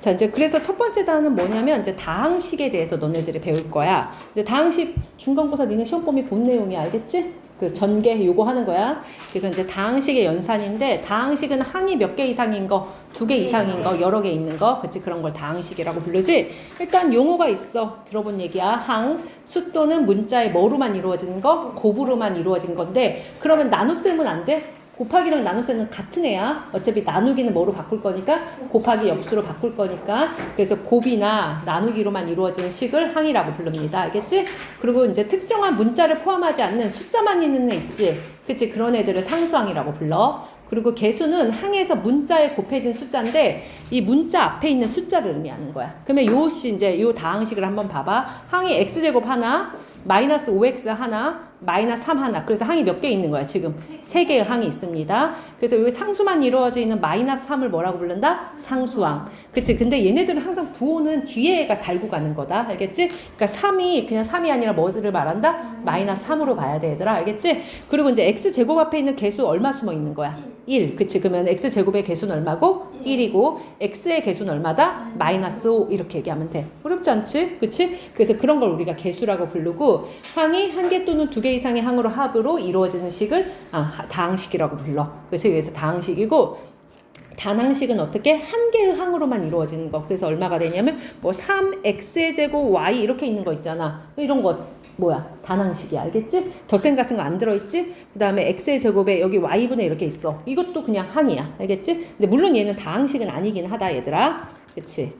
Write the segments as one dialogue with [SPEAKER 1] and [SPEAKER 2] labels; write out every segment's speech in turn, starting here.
[SPEAKER 1] 자, 이제 그래서 첫 번째 단은 뭐냐면 이제 다항식에 대해서 너네들이 배울 거야. 이제 다항식 중간고사 니네 시험 범위 본 내용이 알겠지? 그 전개 요거 하는 거야. 그래서 이제 다항식의 연산인데 다항식은 항이 몇 개 이상인 거, 2개 이상인 거, 여러 개 있는 거, 그치? 그런 걸 다항식이라고 부르지. 일단 용어가 있어. 들어본 얘기야. 항, 수 또는 문자의 뭐로만 이루어지는 거, 곱으로만 이루어진 건데 그러면 나눗셈은 안 돼? 곱하기랑 나눗셈은 같은 애야. 어차피 나누기는 뭐로 바꿀 거니까 곱하기 역수로 바꿀 거니까 그래서 곱이나 나누기로만 이루어지는 식을 항이라고 부릅니다. 알겠지? 그리고 이제 특정한 문자를 포함하지 않는 숫자만 있는 애 있지? 그치? 그런 애들을 상수항이라고 불러. 그리고 개수는 항에서 문자에 곱해진 숫자인데 이 문자 앞에 있는 숫자를 의미하는 거야. 그러면 이제 요 다항식을 한번 봐봐. 항이 x제곱 하나, 마이너스 5x 하나, 마이너스 3 하나. 그래서 항이 몇 개 있는 거야? 지금 3개의 항이 있습니다. 그래서 여기 상수만 이루어져 있는 마이너스 3을 뭐라고 부른다? 상수항. 그치? 근데 얘네들은 항상 부호는 뒤에가 달고 가는 거다. 알겠지? 그러니까 3이 그냥 3이 아니라 뭐를 말한다? 마이너스 3으로 봐야 돼, 얘들아. 알겠지? 그리고 이제 x제곱 앞에 있는 개수 얼마 숨어 있는 거야? 1. 그치? 그러면 x제곱의 개수는 얼마고? 1이고 x의 개수는 얼마다? 마이너스 5. 이렇게 얘기하면 돼. 어렵지 않지? 그치? 그래서 그런 걸 우리가 개수라고 부르고 항이 한 개 또는 2개 이상의 항으로 합으로 이루어지는 식을 다항식이라고 불러. 그래서 다항식이고 단항식은 어떻게? 한 개의 항으로만 이루어지는 거. 그래서 얼마가 되냐면 뭐 3x의 제곱 y 이렇게 있는 거 있잖아. 이런 거 뭐야? 단항식이야. 알겠지? 덧셈 같은 거 안 들어있지? 그 다음에 x의 제곱에 여기 y분의 이렇게 있어. 이것도 그냥 항이야. 알겠지? 근데 물론 얘는 다항식은 아니긴 하다, 얘들아. 그치?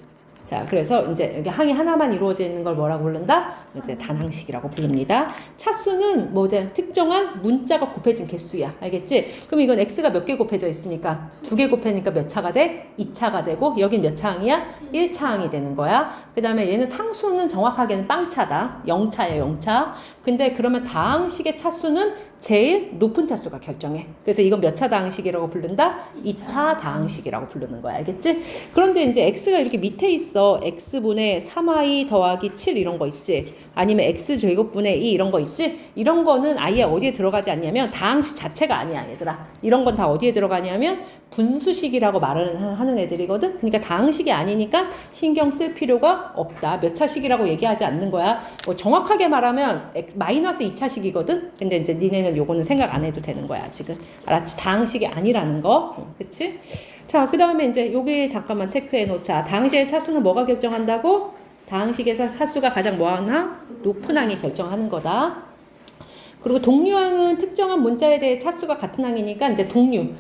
[SPEAKER 1] 자, 그래서 이제 여기 항이 하나만 이루어져 있는 걸 뭐라고 부른다? 이제 단항식이라고 부릅니다. 차수는 특정한 문자가 곱해진 개수야. 알겠지? 그럼 이건 x가 몇 개 곱해져 있으니까 2개 곱해니까 몇 차가 돼? 2차가 되고 여긴 몇 차 항이야? 1차 항이 되는 거야. 그 다음에 얘는 상수는 정확하게는 빵차다. 0차야, 0차. 근데 그러면 다항식의 차수는 제일 높은 차수가 결정해. 그래서 이건 몇 차 다항식이라고 부른다? 2차 다항식이라고 부르는 거야. 알겠지? 그런데 이제 x가 이렇게 밑에 있어. x분의 3y 더하기 7 이런 거 있지? 아니면 x제곱분의 2 이런 거 있지? 이런 거는 아예 어디에 들어가지 않냐면 다항식 자체가 아니야, 얘들아. 이런 건 다 어디에 들어가냐면 분수식이라고 말을 하는 애들이거든. 그러니까 다항식이 아니니까 신경 쓸 필요가 없다. 몇 차식이라고 얘기하지 않는 거야. 뭐 정확하게 말하면 마이너스 2차식이거든. 근데 이제 니네는 요거는 생각 안 해도 되는 거야, 지금. 알았지? 다항식이 아니라는 거. 그치? 자, 그 다음에 이제 여기 잠깐만 체크해 놓자. 다항식의 차수는 뭐가 결정한다고? 다항식에서 차수가 가장 뭐하나? 높은 항이 결정하는 거다. 그리고 동류항은 특정한 문자에 대해 차수가 같은 항이니까 이제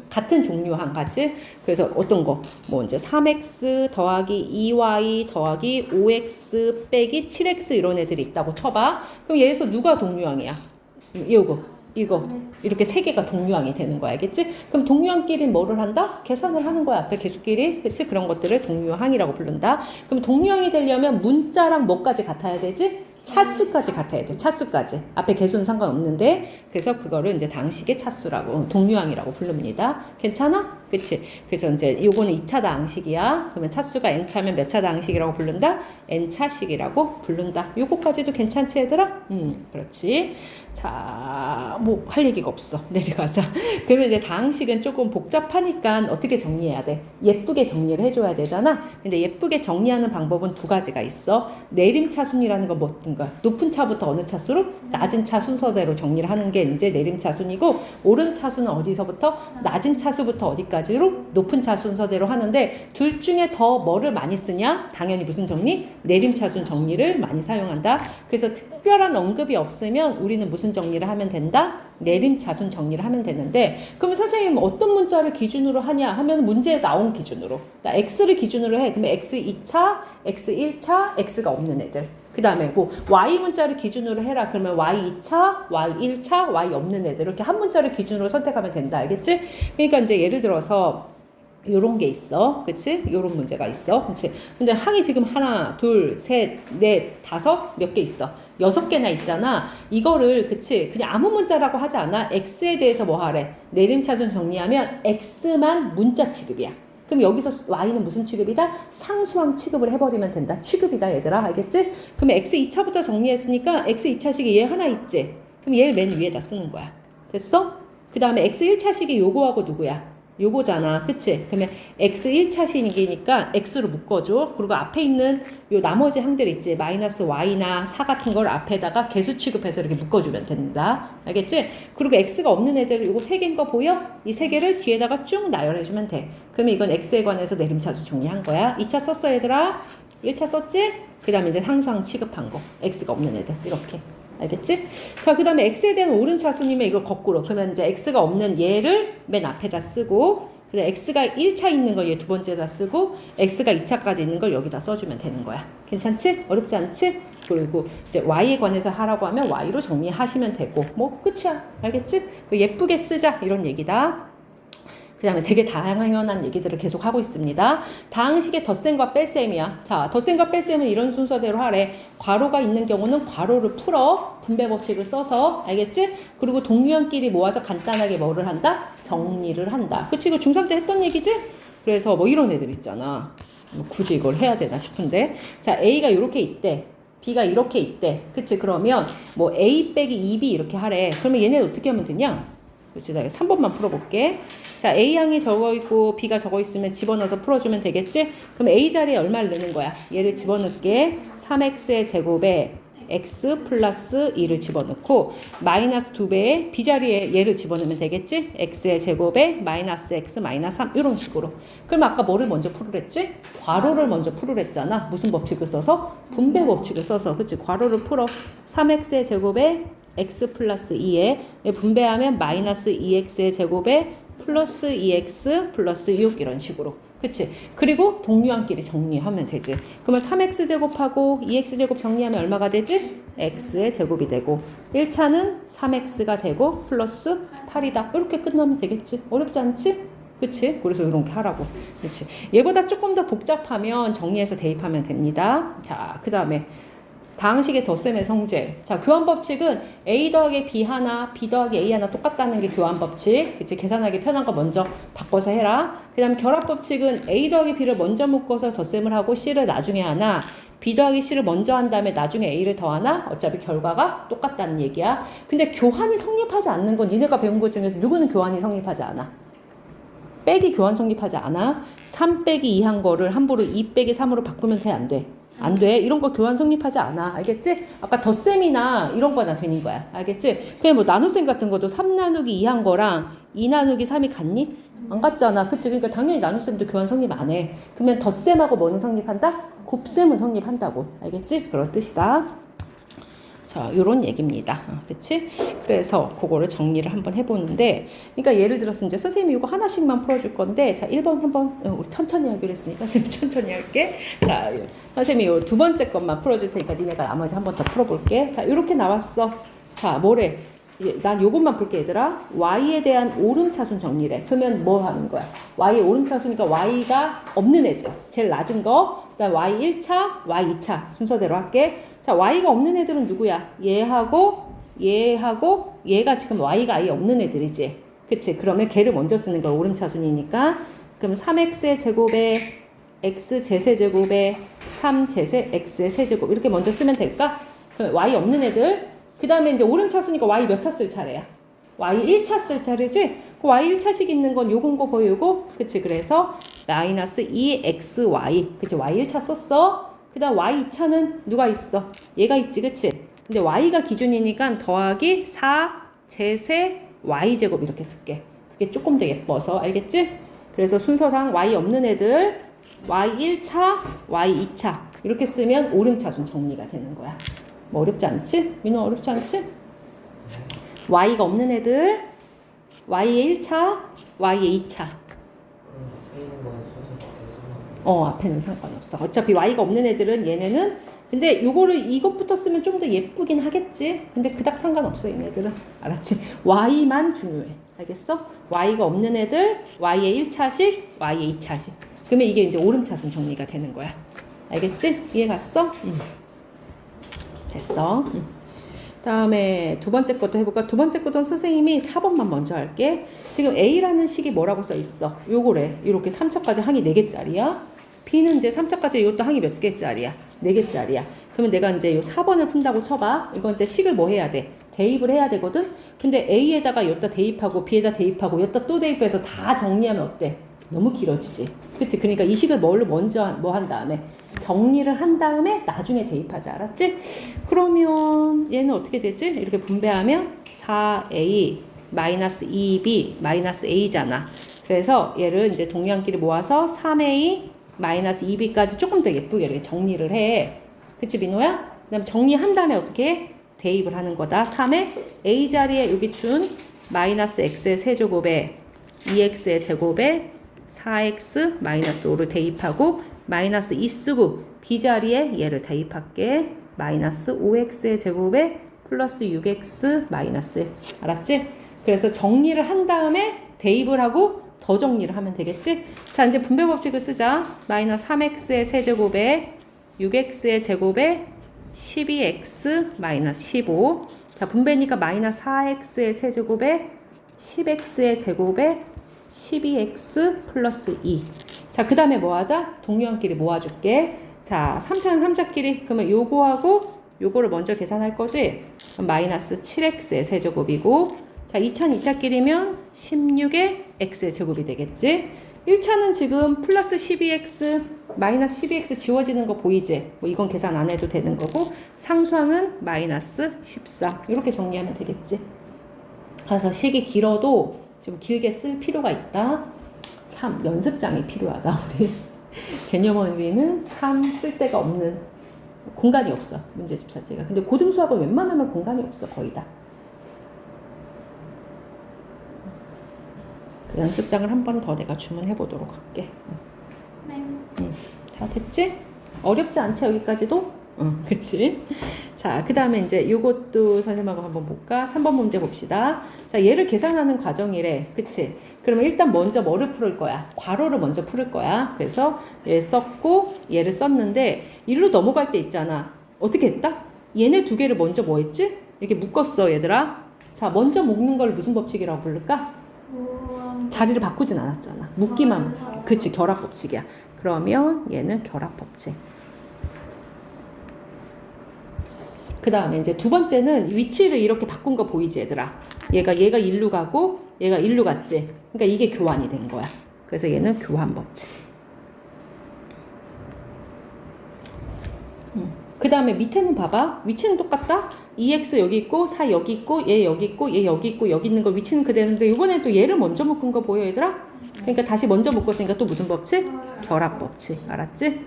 [SPEAKER 1] 같은 종류항 같이. 그래서 어떤 거? 뭐 이제 3x 더하기 2y 더하기 5x 빼기 7x 이런 애들이 있다고 쳐봐. 그럼 얘에서 누가 동류항이야? 이거. 이렇게 3개가 동류항이 되는 거야. 알겠지? 그럼 동류항끼리 뭐를 한다? 계산을 하는 거야. 앞에 개수끼리. 그치? 그런 것들을 동류항이라고 부른다. 그럼 동류항이 되려면 문자랑 뭐까지 같아야 되지? 차수까지 같아야 돼. 차수까지. 앞에 개수는 상관없는데 그래서 그거를 이제 다항식의 차수라고 동류항이라고 부릅니다. 괜찮아? 그치? 그래서 이제 요거는 2차 다항식이야. 그러면 차수가 n차면 몇 차 다항식이라고 부른다? n차식이라고 부른다. 요거까지도 괜찮지, 얘들아? 그렇지. 자, 뭐 할 얘기가 없어. 내려가자. 그러면 이제 다항식은 조금 복잡하니까 어떻게 정리해야 돼? 예쁘게 정리를 해줘야 되잖아. 근데 예쁘게 정리하는 방법은 2가지가 있어. 내림차순이라는 건 뭐든 거야. 높은 차부터 어느 차수로? 낮은 차 순서대로 정리를 하는 게 이제 내림차순이고 오른 차수는 어디서부터? 낮은 차수부터 어디까지로? 높은 차 순서대로 하는데 둘 중에 더 뭐를 많이 쓰냐? 당연히 무슨 정리? 내림차순 정리를 많이 사용한다. 그래서 특별한 언급이 없으면 우리는 무슨 정리를 하면 된다? 내림차순 정리를 하면 되는데 그러면 선생님 어떤 문자를 기준으로 하냐 하면 문제에 나온 기준으로 그러니까 x를 기준으로 해. 그러면 x 2차, x 1차, x가 없는 애들. 그 다음에 뭐 y 문자를 기준으로 해라. 그러면 y 2차, y 1차, y 없는 애들 이렇게 한 문자를 기준으로 선택하면 된다. 알겠지? 그러니까 이제 예를 들어서 요런 게 있어. 그치? 요런 문제가 있어. 그치? 근데 항이 지금 하나, 둘, 셋, 넷, 다섯 몇 개 있어. 6개나 있잖아. 이거를 그치? 그냥 아무 문자라고 하지 않아. x에 대해서 뭐 하래? 내림차순 정리하면 x만 문자 취급이야. 그럼 여기서 y는 무슨 취급이다? 상수항 취급을 해버리면 된다. 취급이다, 얘들아. 알겠지? 그러면 x 2차부터 정리했으니까 x 2차식이 얘 하나 있지? 그럼 얘를 맨 위에다 쓰는 거야. 됐어? 그 다음에 x 1차식이 요거하고 누구야? 요거잖아. 그치? 그러면 x 1차식이니까 x로 묶어줘. 그리고 앞에 있는 요 나머지 항들 있지. 마이너스 y나 4 같은 걸 앞에다가 개수 취급해서 이렇게 묶어주면 된다. 알겠지? 그리고 x가 없는 애들 요거 3개인 거 보여? 이 3개를 뒤에다가 쭉 나열해주면 돼. 그러면 이건 x에 관해서 내림차수 정리한 거야. 2차 썼어 얘들아? 1차 썼지? 그 다음에 이제 상수항 취급한 거. x가 없는 애들. 이렇게. 알겠지? 자, 그 다음에 x에 대한 오른차수님의 이걸 거꾸로. 그러면 이제 x가 없는 얘를 맨 앞에다 쓰고, 그 다음에 x가 1차 있는 거 얘 두 번째다 쓰고, x가 2차까지 있는 걸 여기다 써주면 되는 거야. 괜찮지? 어렵지 않지? 그리고 이제 y에 관해서 하라고 하면 y로 정리하시면 되고, 뭐 끝이야. 알겠지? 그 예쁘게 쓰자. 이런 얘기다. 그 다음에 되게 다양한 얘기들을 계속 하고 있습니다. 다항식의 덧셈과 뺄셈이야. 자, 덧셈과 뺄셈은 이런 순서대로 하래. 괄호가 있는 경우는 괄호를 풀어. 분배 법칙을 써서. 알겠지? 그리고 동류항끼리 모아서 간단하게 뭐를 한다? 정리를 한다. 그치? 이거 중3 때 했던 얘기지? 그래서 뭐 이런 애들 있잖아. 뭐 굳이 이걸 해야 되나 싶은데. 자, A가 이렇게 있대. B가 이렇게 있대. 그치? 그러면 뭐 A 빼기 2B 이렇게 하래. 그러면 얘네는 어떻게 하면 되냐? 그치? 나 3번만 풀어볼게. 자, A항이 적어 있고 B가 적어 있으면 집어넣어서 풀어주면 되겠지? 그럼 A 자리에 얼마를 넣는 거야? 얘를 집어넣을게. 3x의 제곱에 x 플러스 2를 집어넣고 마이너스 2배의 B 자리에 얘를 집어넣으면 되겠지? x의 제곱에 마이너스 x 마이너스 3 이런 식으로. 그럼 아까 뭐를 먼저 풀으랬지? 괄호를 먼저 풀으랬잖아. 무슨 법칙을 써서? 분배 법칙을 써서. 그치? 괄호를 풀어. 3x의 제곱에 x 플러스 2에 분배하면 마이너스 2x의 제곱에 플러스 2x 플러스 6 이런 식으로. 그치? 그리고 동류항끼리 정리하면 되지. 그러면 3x제곱하고 2x제곱 정리하면 얼마가 되지? x의 제곱이 되고 1차는 3x가 되고 플러스 8이다. 이렇게 끝나면 되겠지? 어렵지 않지? 그치? 그래서 이런 게 하라고. 그치? 얘보다 조금 더 복잡하면 정리해서 대입하면 됩니다. 자, 그 다음에 다항식의 덧셈의 성질. 자, 교환법칙은 A 더하기 B 하나, B 더하기 A 하나 똑같다는 게 교환법칙. 그치? 계산하기 편한 거 먼저 바꿔서 해라. 그 다음 결합법칙은 A 더하기 B를 먼저 묶어서 덧셈을 하고 C를 나중에 하나, B 더하기 C를 먼저 한 다음에 나중에 A를 더하나 어차피 결과가 똑같다는 얘기야. 근데 교환이 성립하지 않는 건 니네가 배운 것 중에서 누구는 교환이 성립하지 않아? 빼기 교환 성립하지 않아? 3 빼기 2 한 거를 함부로 2 빼기 3으로 바꾸면 돼? 안 돼? 안 돼. 이런 거 교환 성립하지 않아. 알겠지? 아까 덧셈이나 이런 거나 되는 거야. 알겠지? 그냥 뭐 나눗셈 같은 것도 3 나누기 2 한 거랑 2 나누기 3이 같니? 안 같잖아. 그치? 그러니까 당연히 나눗셈도 교환 성립 안 해. 그러면 덧셈하고 뭐는 성립한다? 곱셈은 성립한다고. 알겠지? 그런 뜻이다. 자, 요런 얘기입니다. 그치? 그래서 그거를 정리를 한번 해보는데, 그러니까 예를 들어서 이제 선생님이 이거 하나씩만 풀어줄 건데, 자, 1번 한번, 우리 천천히 하기로 했으니까 선생님 천천히 할게. 자, 선생님이 요 두 번째 것만 풀어줄 테니까 니네가 나머지 한 번 더 풀어볼게. 자, 이렇게 나왔어. 자, 뭐래? 난 요것만 볼게, 얘들아. y에 대한 오름차순 정리래. 그러면 뭐 하는 거야? y의 오름차순이니까 y가 없는 애들. 제일 낮은 거. 그 다음 y 1차, y 2차 순서대로 할게. 자, y가 없는 애들은 누구야? 얘하고 얘가 지금 y가 아예 없는 애들이지. 그치? 그러면 걔를 먼저 쓰는 걸 오름차순이니까. 그럼 3x의 제곱에 x 제세제곱에 3제세 x의 세제곱 이렇게 먼저 쓰면 될까? 그럼 y 없는 애들. 그 다음에 이제 오름차수니까 y 몇 차 쓸 차례야? y 1차 쓸 차례지? 그 y 1차식 있는 건 요건 거 보여 요거? 그치? 그래서 마이너스 2xy. 그치? y 1차 썼어. 그 다음 y 2차는 누가 있어? 얘가 있지. 그치? 근데 y가 기준이니까 더하기 4 제세 y제곱 이렇게 쓸게. 그게 조금 더 예뻐서. 알겠지? 그래서 순서상 y 없는 애들 y 1차, y 2차 이렇게 쓰면 오름차순 정리가 되는 거야. 뭐 어렵지 않지? 민호 어렵지 않지? y가 없는 애들 y의 1차, y의 2차. 앞에는 상관없어. 어차피 y가 없는 애들은 얘네는 근데 요거를 이것부터 쓰면 좀 더 예쁘긴 하겠지. 근데 그닥 상관없어 얘네들은. 알았지? y만 중요해. 알겠어? y가 없는 애들 y의 1차식, y의 2차식. 그러면 이게 이제 오름차순 정리가 되는 거야. 알겠지? 이해 갔어? 됐어. 다음에 두 번째 것도 해볼까? 두 번째 것도 선생님이 4번만 먼저 할게. 지금 A라는 식이 뭐라고 써 있어? 요거래. 이렇게 3차까지 항이 4개짜리야. B는 이제 3차까지 이것도 항이 몇 개짜리야? 4개짜리야. 그러면 내가 이제 요 4번을 푼다고 쳐봐. 이건 이제 식을 뭐 해야 돼? 대입을 해야 되거든? 근데 A에다가 여기다 대입하고 B에다 대입하고 여기다 또 대입해서 다 정리하면 어때? 너무 길어지지. 그치? 그러니까 이 식을 뭘로 먼저 뭐 한 다음에 정리를 한 다음에 나중에 대입하자. 알았지? 그러면 얘는 어떻게 되지? 이렇게 분배하면 4A 마이너스 2B 마이너스 A잖아. 그래서 얘를 이제 동량끼리 모아서 3A 마이너스 2B까지 조금 더 예쁘게 이렇게 정리를 해. 그치, 민호야? 그 다음에 정리한 다음에 어떻게 해? 대입을 하는 거다. 3에 A 자리에 여기 준 마이너스 X의 세제곱에 2X의 제곱에 4X 마이너스 5를 대입하고 마이너스 2 쓰고 B 자리에 얘를 대입할게. 마이너스 5X의 제곱에 플러스 6X 마이너스 1. 알았지? 그래서 정리를 한 다음에 대입을 하고 더 정리를 하면 되겠지? 자, 이제 분배 법칙을 쓰자. 마이너스 3X의 세제곱에 6X의 제곱에 12X 마이너스 15. 자, 분배니까 마이너스 4X의 세제곱에 10X의 제곱에 12X 플러스 2. 자, 그 다음에 뭐 하자? 동료한끼리 모아줄게. 자, 3차는 3자끼리. 그러면 요거하고 요거를 먼저 계산할 거지? 그럼 마이너스 7X의 세제곱이고, 자, 2차는 2차끼리면 16의 X의 제곱이 되겠지? 1차는 지금 플러스 12X, 마이너스 12X 지워지는 거 보이지? 뭐 이건 계산 안 해도 되는 거고, 상수항은 마이너스 14. 이렇게 정리하면 되겠지? 그래서 식이 길어도 좀 길게 쓸 필요가 있다. 참 연습장이 필요하다. 우리 개념원리는 참 쓸 데가 없는, 공간이 없어, 문제집 자체가. 근데 고등수학은 웬만하면 공간이 없어, 거의 다. 연습장을 한 번 더 내가 주문해 보도록 할게.
[SPEAKER 2] 네.
[SPEAKER 1] 다 됐지? 어렵지 않지, 여기까지도? 응, 그치? 자, 그 다음에 이제 요것도 선생님하고 한번 볼까? 3번 문제 봅시다. 자, 얘를 계산하는 과정이래. 그치? 그러면 일단 먼저 뭐를 풀을 거야? 괄호를 먼저 풀을 거야. 그래서 얘 썼고, 얘를 썼는데, 일로 넘어갈 때 있잖아. 어떻게 했다? 얘네 두 개를 먼저 뭐 했지? 이렇게 묶었어, 얘들아. 자, 먼저 묶는 걸 무슨 법칙이라고 부를까? 자리를 바꾸진 않았잖아. 묶기만. 그치, 결합 법칙이야. 그러면 얘는 결합 법칙. 그 다음에 이제 두 번째는 위치를 이렇게 바꾼 거 보이지, 얘들아? 얘가 일로 가고 얘가 일로 갔지. 그러니까 이게 교환이 된 거야. 그래서 얘는 교환 법칙. 그 다음에 밑에는 봐봐. 위치는 똑같다. 2x 여기 있고 4 여기 있고 얘 여기 있고 얘 여기 있고 여기 있는 거 위치는 그대로인데 이번에 또 얘를 먼저 묶은 거 보여, 얘들아? 그러니까 다시 먼저 묶었으니까 또 무슨 법칙? 결합 법칙. 알았지?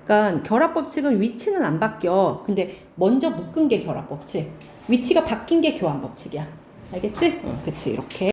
[SPEAKER 1] 그러니까 결합 법칙은 위치는 안 바뀌어. 근데 먼저 묶은 게 결합 법칙. 위치가 바뀐 게 교환 법칙이야. 알겠지? 그치, 이렇게.